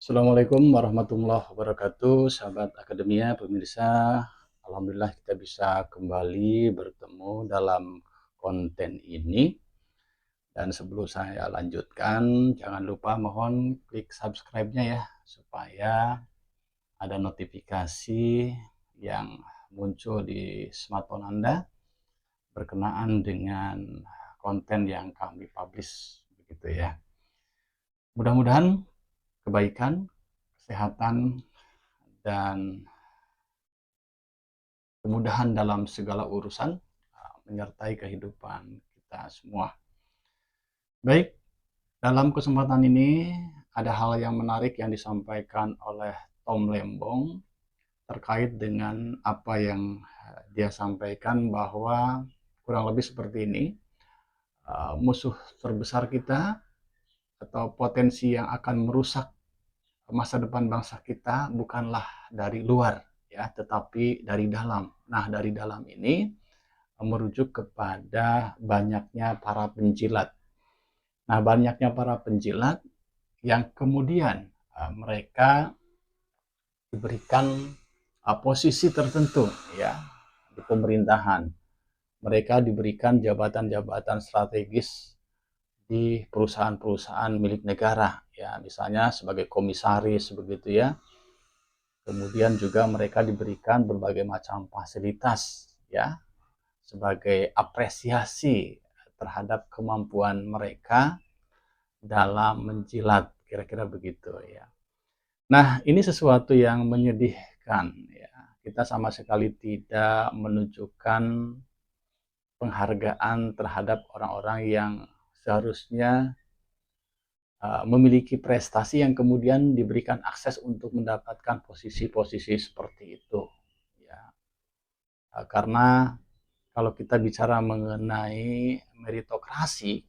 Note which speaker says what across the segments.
Speaker 1: Assalamualaikum warahmatullahi wabarakatuh, sahabat akademia, pemirsa. Alhamdulillah kita bisa kembali bertemu dalam konten ini. Dan sebelum saya lanjutkan, jangan lupa mohon klik subscribe-nya ya, supaya ada notifikasi yang muncul di smartphone Anda berkenaan dengan konten yang kami publish, begitu ya. Mudah-mudahan kebaikan, kesehatan, dan kemudahan dalam segala urusan menyertai kehidupan kita semua. Baik, dalam kesempatan ini ada hal yang menarik yang disampaikan oleh Tom Lembong terkait dengan apa yang dia sampaikan, bahwa kurang lebih seperti ini, musuh terbesar kita atau potensi yang akan merusak masa depan bangsa kita bukanlah dari luar ya, tetapi dari dalam. Nah, dari dalam ini merujuk kepada banyaknya para penjilat. Nah, banyaknya para penjilat yang kemudian mereka diberikan posisi tertentu ya di pemerintahan. Mereka diberikan jabatan-jabatan strategis di perusahaan-perusahaan milik negara ya, misalnya sebagai komisaris begitu ya. Kemudian juga mereka diberikan berbagai macam fasilitas ya, sebagai apresiasi terhadap kemampuan mereka dalam menjilat, kira-kira begitu ya. Nah, ini sesuatu yang menyedihkan ya. Kita sama sekali tidak menunjukkan penghargaan terhadap orang-orang yang seharusnya memiliki prestasi yang kemudian diberikan akses untuk mendapatkan posisi-posisi seperti itu ya. Karena kalau kita bicara mengenai meritokrasi,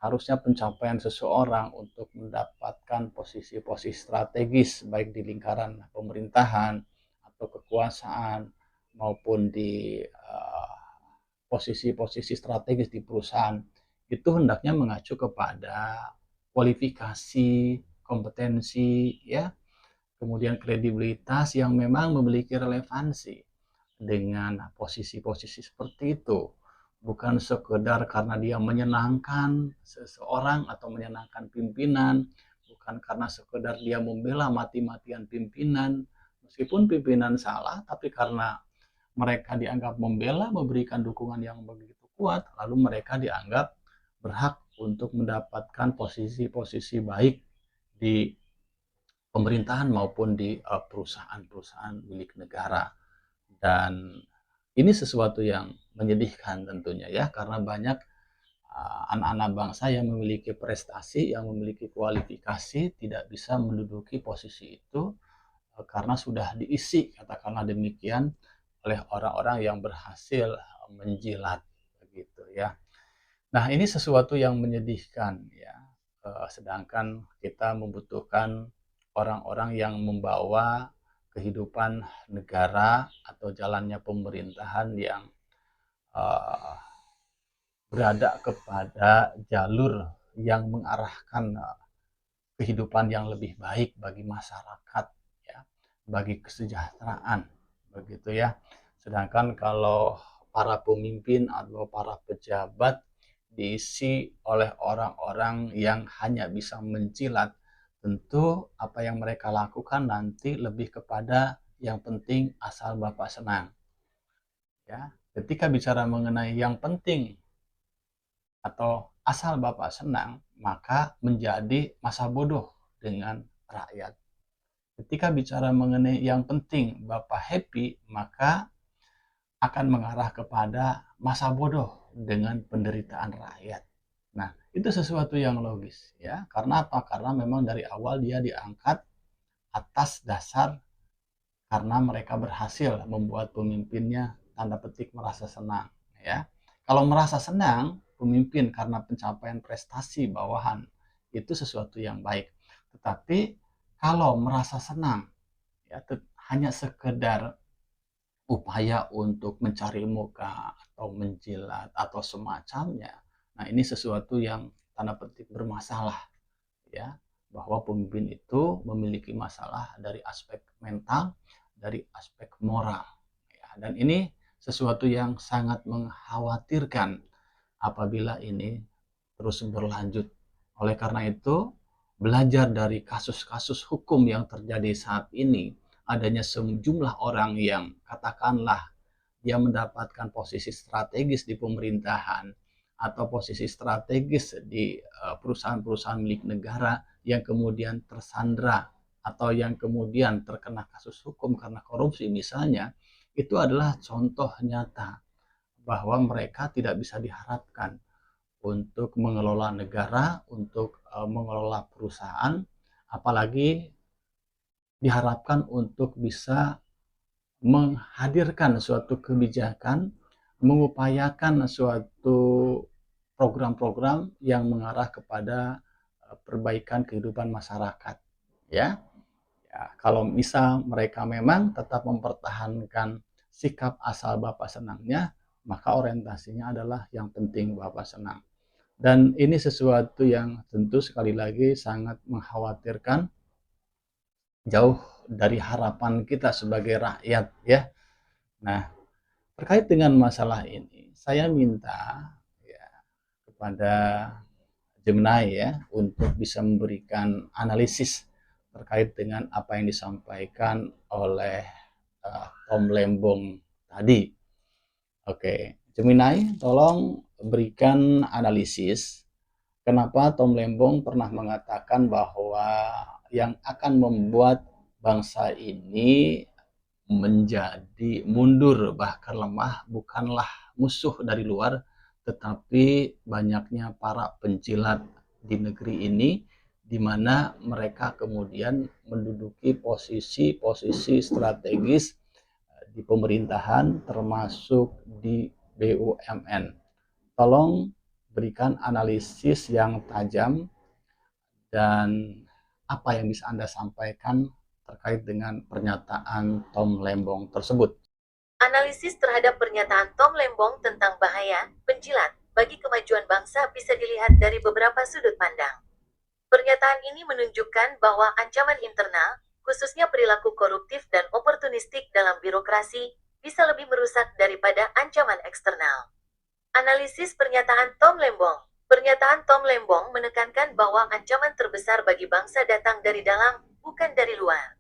Speaker 1: harusnya pencapaian seseorang untuk mendapatkan posisi-posisi strategis baik di lingkaran pemerintahan atau kekuasaan maupun di posisi-posisi strategis di perusahaan itu hendaknya mengacu kepada kualifikasi, kompetensi ya, kemudian kredibilitas yang memang memiliki relevansi dengan posisi-posisi seperti itu. Bukan sekedar karena dia menyenangkan seseorang atau menyenangkan pimpinan, bukan karena sekedar dia membela mati-matian pimpinan, meskipun pimpinan salah, tapi karena mereka dianggap membela, memberikan dukungan yang begitu kuat, lalu mereka dianggap berhak untuk mendapatkan posisi-posisi baik di pemerintahan maupun di perusahaan-perusahaan milik negara. Dan ini sesuatu yang menyedihkan tentunya ya, karena banyak anak-anak bangsa yang memiliki prestasi, yang memiliki kualifikasi tidak bisa menduduki posisi itu karena sudah diisi, katakanlah demikian, oleh orang-orang yang berhasil menjilat begitu ya. Nah, ini sesuatu yang menyedihkan ya. Sedangkan kita membutuhkan orang-orang yang membawa kehidupan negara atau jalannya pemerintahan yang uh, berada kepada jalur yang mengarahkan kehidupan yang lebih baik bagi masyarakat ya, bagi kesejahteraan begitu ya. Sedangkan kalau para pemimpin atau para pejabat diisi oleh orang-orang yang hanya bisa mencilat, tentu apa yang mereka lakukan nanti lebih kepada yang penting asal Bapak senang ya. Ketika bicara mengenai yang penting atau asal Bapak senang, maka menjadi masa bodoh dengan rakyat. Ketika bicara mengenai yang penting Bapak happy, maka akan mengarah kepada masa bodoh dengan penderitaan rakyat. Nah, itu sesuatu yang logis ya. Karena apa? Karena memang dari awal dia diangkat atas dasar karena mereka berhasil membuat pemimpinnya tanda petik merasa senang ya. Kalau merasa senang pemimpin karena pencapaian prestasi bawahan, itu sesuatu yang baik. Tetapi kalau merasa senang ya hanya sekedar upaya untuk mencari muka atau menjilat atau semacamnya, nah ini sesuatu yang tanda petik bermasalah ya. bahwa pemimpin itu memiliki masalah dari aspek mental, dari aspek moral. Ya, dan ini sesuatu yang sangat mengkhawatirkan apabila ini terus berlanjut. Oleh karena itu, belajar dari kasus-kasus hukum yang terjadi saat ini, adanya sejumlah orang yang katakanlah dia mendapatkan posisi strategis di pemerintahan atau posisi strategis di perusahaan-perusahaan milik negara yang kemudian tersandra atau yang kemudian terkena kasus hukum karena korupsi misalnya, itu adalah contoh nyata bahwa mereka tidak bisa diharapkan untuk mengelola negara, untuk mengelola perusahaan, apalagi diharapkan untuk bisa menghadirkan suatu kebijakan, mengupayakan suatu program-program yang mengarah kepada perbaikan kehidupan masyarakat. Ya, ya, kalau misal mereka memang tetap mempertahankan sikap asal Bapak senangnya, maka orientasinya adalah yang penting Bapak senang. Dan ini sesuatu yang tentu sekali lagi sangat mengkhawatirkan, jauh dari harapan kita sebagai rakyat ya. Nah, terkait dengan masalah ini, saya minta ya, kepada Gemini ya untuk bisa memberikan analisis terkait dengan apa yang disampaikan oleh Tom Lembong tadi. Oke, Gemini, tolong berikan analisis kenapa Tom Lembong pernah mengatakan bahwa yang akan membuat bangsa ini menjadi mundur bahkan lemah bukanlah musuh dari luar, tetapi banyaknya para pencilat di negeri ini, di mana mereka kemudian menduduki posisi-posisi strategis di pemerintahan termasuk di BUMN. Tolong berikan analisis yang tajam dan apa yang bisa Anda sampaikan terkait dengan pernyataan Tom Lembong tersebut.
Speaker 2: Analisis terhadap pernyataan Tom Lembong tentang bahaya penjilat bagi kemajuan bangsa bisa dilihat dari beberapa sudut pandang. Pernyataan ini menunjukkan bahwa ancaman internal, khususnya perilaku koruptif dan oportunistik dalam birokrasi, bisa lebih merusak daripada ancaman eksternal. Analisis pernyataan Tom Lembong. Pernyataan Tom Lembong menekankan bahwa ancaman terbesar bagi bangsa datang dari dalam, bukan dari luar.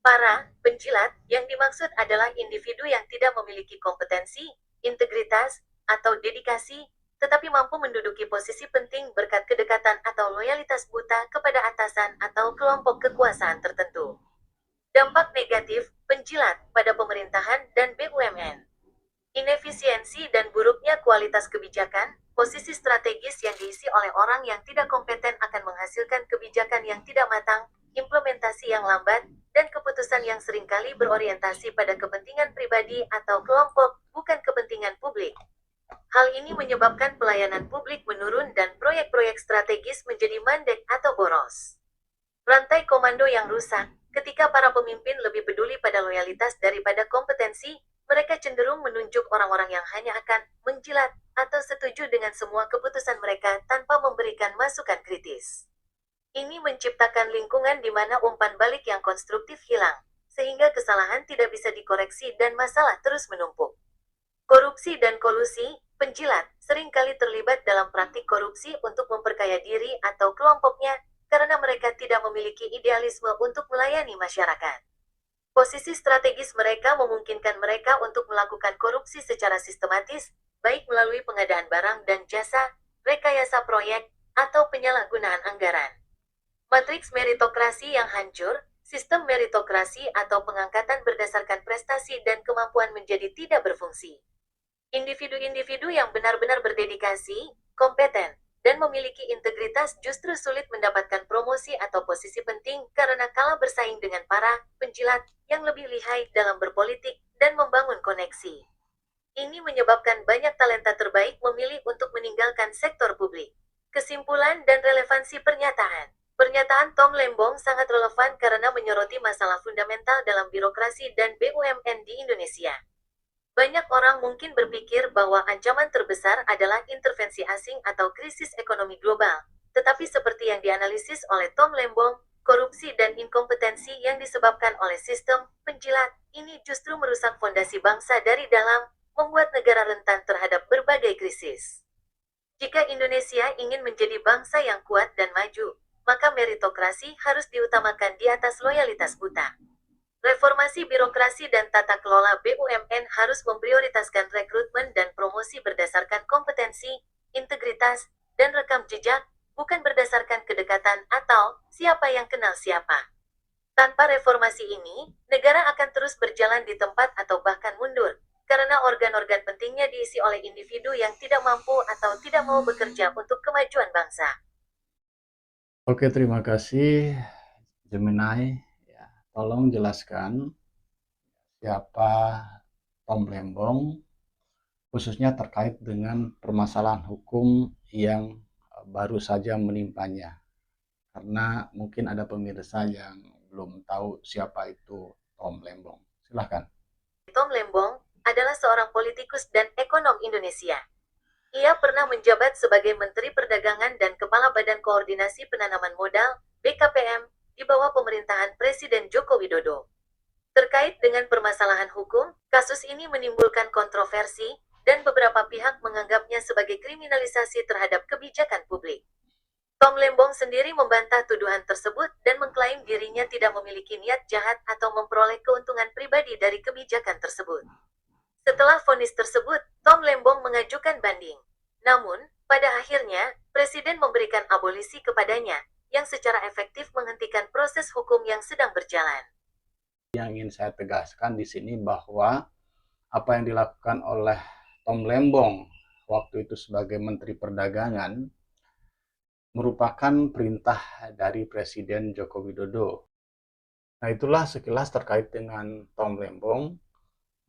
Speaker 2: Para penjilat yang dimaksud adalah individu yang tidak memiliki kompetensi, integritas, atau dedikasi, tetapi mampu menduduki posisi penting berkat kedekatan atau loyalitas buta kepada atasan atau kelompok kekuasaan tertentu. Dampak negatif penjilat pada pemerintahan dan BUMN. Inefisiensi dan buruknya kualitas kebijakan, posisi strategis yang diisi oleh orang yang tidak kompeten akan menghasilkan kebijakan yang tidak matang, implementasi yang lambat, dan keputusan yang seringkali berorientasi pada kepentingan pribadi atau kelompok, bukan kepentingan publik. Hal ini menyebabkan pelayanan publik menurun dan proyek-proyek strategis menjadi mandek atau boros. Rantai komando yang rusak. Ketika para pemimpin lebih peduli pada loyalitas daripada kompetensi, mereka cenderung menunjuk orang-orang yang hanya akan menjilat atau setuju dengan semua keputusan mereka tanpa memberikan masukan kritis. Ini menciptakan lingkungan di mana umpan balik yang konstruktif hilang, sehingga kesalahan tidak bisa dikoreksi dan masalah terus menumpuk. Korupsi dan kolusi, penjilat seringkali terlibat dalam praktik korupsi untuk memperkaya diri atau kelompoknya karena mereka tidak memiliki idealisme untuk melayani masyarakat. Posisi strategis mereka memungkinkan mereka untuk melakukan korupsi secara sistematis, baik melalui pengadaan barang dan jasa, rekayasa proyek, atau penyalahgunaan anggaran. Matriks meritokrasi yang hancur, sistem meritokrasi atau pengangkatan berdasarkan prestasi dan kemampuan menjadi tidak berfungsi. Individu-individu yang benar-benar berdedikasi, kompeten, dan memiliki integritas justru sulit mendapatkan promosi atau posisi penting karena kalah bersaing dengan para penjilat yang lebih lihai dalam berpolitik dan membangun koneksi. Ini menyebabkan banyak talenta terbaik memilih untuk meninggalkan sektor publik. Kesimpulan dan relevansi pernyataan. Pernyataan Tom Lembong sangat relevan karena menyoroti masalah fundamental dalam birokrasi dan BUMN di Indonesia. Banyak orang mungkin berpikir bahwa ancaman terbesar adalah intervensi asing atau krisis ekonomi global. Tetapi seperti yang dianalisis oleh Tom Lembong, korupsi dan inkompetensi yang disebabkan oleh sistem penjilat ini justru merusak fondasi bangsa dari dalam, membuat negara rentan terhadap berbagai krisis. Jika Indonesia ingin menjadi bangsa yang kuat dan maju, maka meritokrasi harus diutamakan di atas loyalitas buta. Reformasi birokrasi dan tata kelola BUMN harus memprioritaskan rekrutmen dan promosi berdasarkan kompetensi, integritas, dan rekam jejak, bukan berdasarkan kedekatan atau siapa yang kenal siapa. Tanpa reformasi ini, negara akan terus berjalan di tempat atau bahkan mundur, karena organ-organ pentingnya diisi oleh individu yang tidak mampu atau tidak mau bekerja untuk kemajuan bangsa.
Speaker 1: Oke, terima kasih Gemini. Ya, tolong jelaskan siapa Tom Lembong, khususnya terkait dengan permasalahan hukum yang baru saja menimpanya. Karena mungkin ada pemirsa yang belum tahu siapa itu Tom Lembong. Silahkan.
Speaker 2: Tom Lembong adalah seorang politikus dan ekonom Indonesia. Ia pernah menjabat sebagai Menteri Perdagangan dan Kepala Badan Koordinasi Penanaman Modal (BKPM) di bawah pemerintahan Presiden Joko Widodo. Terkait dengan permasalahan hukum, kasus ini menimbulkan kontroversi, dan beberapa pihak menganggapnya sebagai kriminalisasi terhadap kebijakan publik. Tom Lembong sendiri membantah tuduhan tersebut dan mengklaim dirinya tidak memiliki niat jahat atau memperoleh keuntungan pribadi dari kebijakan tersebut. Setelah vonis tersebut, Tom Lembong mengajukan banding. Namun, pada akhirnya, Presiden memberikan abolisi kepadanya, yang secara efektif menghentikan proses hukum yang sedang berjalan.
Speaker 1: Yang ingin saya tegaskan di sini bahwa apa yang dilakukan oleh Tom Lembong waktu itu sebagai Menteri Perdagangan merupakan perintah dari Presiden Joko Widodo. Nah, itulah sekilas terkait dengan Tom Lembong,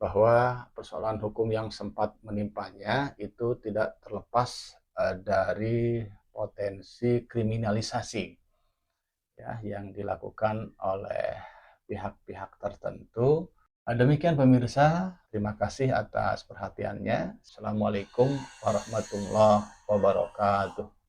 Speaker 1: bahwa persoalan hukum yang sempat menimpanya itu tidak terlepas dari potensi kriminalisasi ya yang dilakukan oleh pihak-pihak tertentu. Demikian pemirsa, terima kasih atas perhatiannya. Assalamualaikum warahmatullahi wabarakatuh.